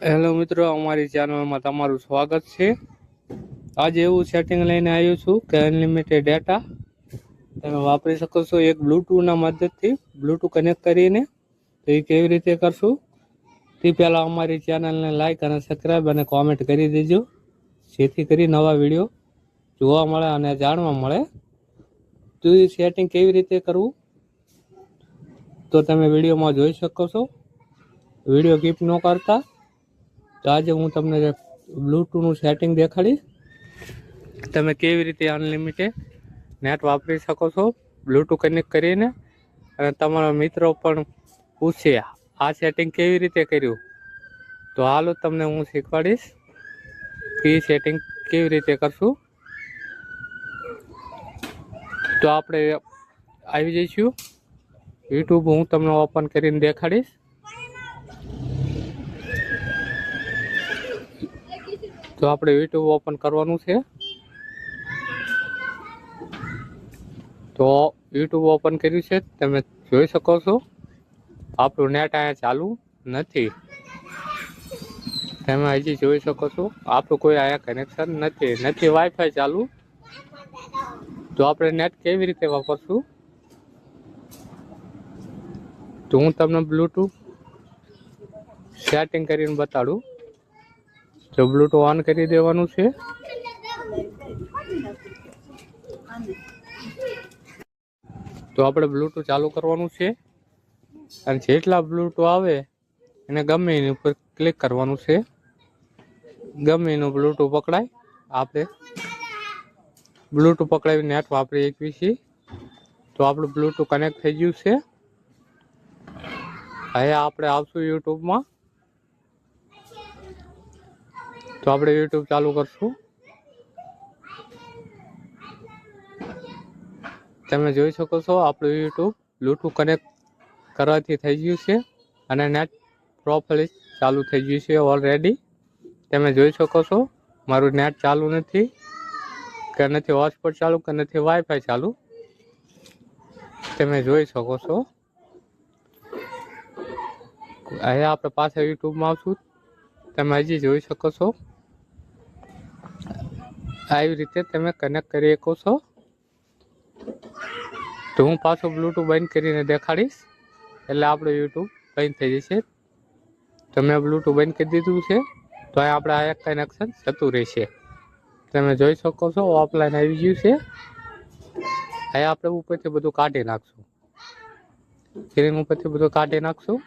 Hello મિત્રો, અમારી ચેનલમાં તમારું સ્વાગત છે। આજે એવું સેટિંગ લઈને આવ્યો છું કે અનલિમિટેડ ડેટા તમે વાપરી શકો છો એક બ્લૂટૂથના મદદથી બ્લૂટૂથ કનેક્ટ કરીને। તો એ કેવી રીતે કરશું તે પહેલાં અમારી ચેનલને લાઈક અને સબસ્ક્રાઈબ અને કોમેન્ટ કરી દેજો, જેથી કરી નવા વિડીયો જોવા મળે અને જાણવા મળે। તો એ સેટિંગ કેવી રીતે કરવું તો તમે વિડીયોમાં જોઈ શકો છો। વિડીયો સ્કીપ ન કરતા। તો આજે હું તમને બ્લૂટૂથનું સેટિંગ દેખાડીશ, તમે કેવી રીતે અનલિમિટેડ નેટ વાપરી શકો છો બ્લૂટૂથ કનેક્ટ કરીને। અને તમારા મિત્રો પણ પૂછે આ સેટિંગ કેવી રીતે કર્યું, તો હાલો તમને હું શીખવાડીશ કે સેટિંગ કેવી રીતે કરશું। તો આપણે આવી જઈશું યુટ્યુબ, હું તમને ઓપન કરીને દેખાડીશ। તો આપણે યુટ્યુબ ઓપન કરવાનું છે। તો યુટ્યુબ ઓપન કર્યું છે, તમે જોઈ શકો છો આપણું નેટ અહીંયા ચાલુ નથી। તમે હજી જોઈ શકો છો આપણું કોઈ અહીંયા કનેક્શન નથી વાઈફાઈ ચાલુ। તો આપણે નેટ કેવી રીતે વાપરશું, તો હું તમને બ્લૂટૂથ સેટિંગ કરીને બતાડું। તો બ્લૂટૂથ ઓન કરી દેવાનું છે। તો આપણે બ્લૂટૂથ ચાલુ કરવાનું છે અને જેટલા બ્લૂટૂથ આવે એને ગમે એની ઉપર ક્લિક કરવાનું છે। ગમે એનું બ્લૂટૂથ પકડાય, આપણે બ્લૂટૂથ પકડાવી નેટ વાપરી શકીએ છીએ। તો આપણું બ્લૂટૂથ કનેક્ટ થઈ ગયું છે। હવે આપણે આવશું યુટ્યુબમાં। તો આપણે યુટ્યુબ ચાલુ કરશું। તમે જોઈ શકો છો આપણું યુટ્યુબ બ્લૂટૂથ કનેક્ટ કરવાથી થઈ ગયું છે અને નેટ પ્રોપરલી ચાલુ થઈ ગયું છે ઓલરેડી। તમે જોઈ શકો છો મારું નેટ ચાલુ નથી કે નથી હોટસ્પોટ ચાલુ કે નથી વાઈફાઈ ચાલુ, તમે જોઈ શકો છો। અહીંયા આપણે પાછા યુટ્યુબમાં આવશું, તમે હજી જોઈ શકો છો આવી રીતે તમે કનેક્ટ કરી શકો છો। તો હું પાછું બ્લૂટૂથ બંધ કરીને દેખાડીશ એટલે આપણું યુટ્યુબ બંધ થઈ જશે। તો મેં બ્લૂટૂથ બંધ કરી દીધું છે, તો અહીં આપણે આ એક કનેક્શન જતું રહેશે। તમે જોઈ શકો છો ઓફલાઈન આવી ગયું છે। અહીં આપણે ઉપરથી બધું કાઢી નાખશું, સ્ક્રીન ઉપરથી બધું કાઢી નાખશું।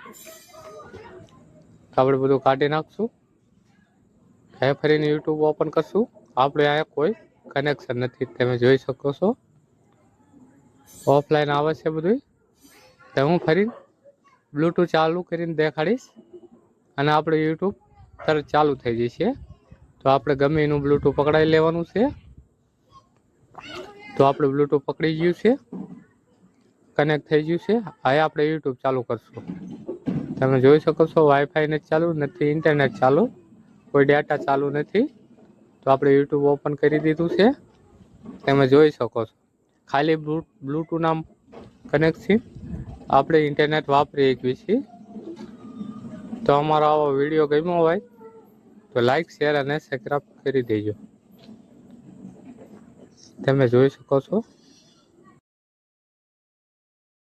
આપણે બધું કાઢી નાખશું। હવે ફરીને યુટ્યુબ ઓપન કરશું, આપણે અહીંયા કોઈ કનેક્શન નથી, તમે જોઈ શકો છો ઓફલાઈન આવે છે બધું। તો હું ફરી બ્લૂટૂથ ચાલુ કરીને દેખાડીશ અને આપણે યુટ્યુબ તરત ચાલુ થઈ જશે। તો આપણે ગમે એનું બ્લૂટૂથ પકડાઈ લેવાનું છે। તો આપણે બ્લૂટૂથ પકડી ગયું છે, કનેક્ટ થઈ ગયું છે। હવે આપણે યુટ્યુબ ચાલુ કરશું। તમે જોઈ શકો છો વાઈફાઈ નથી ચાલુ, નથી ઇન્ટરનેટ ચાલુ, કોઈ ડેટા ચાલુ નથી। તો આપણે યુટ્યુબ ઓપન કરી દીધું છે, તમે જોઈ શકો છો ખાલી બ્લૂટૂથના કનેક્ટથી આપણે ઇન્ટરનેટ વાપરી શકીએ છીએ। તો અમારો આવો વિડીયો ગમ્યો હોય તો લાઈક, શેર અને સબસ્ક્રાઈબ કરી દેજો। તમે જોઈ શકો છો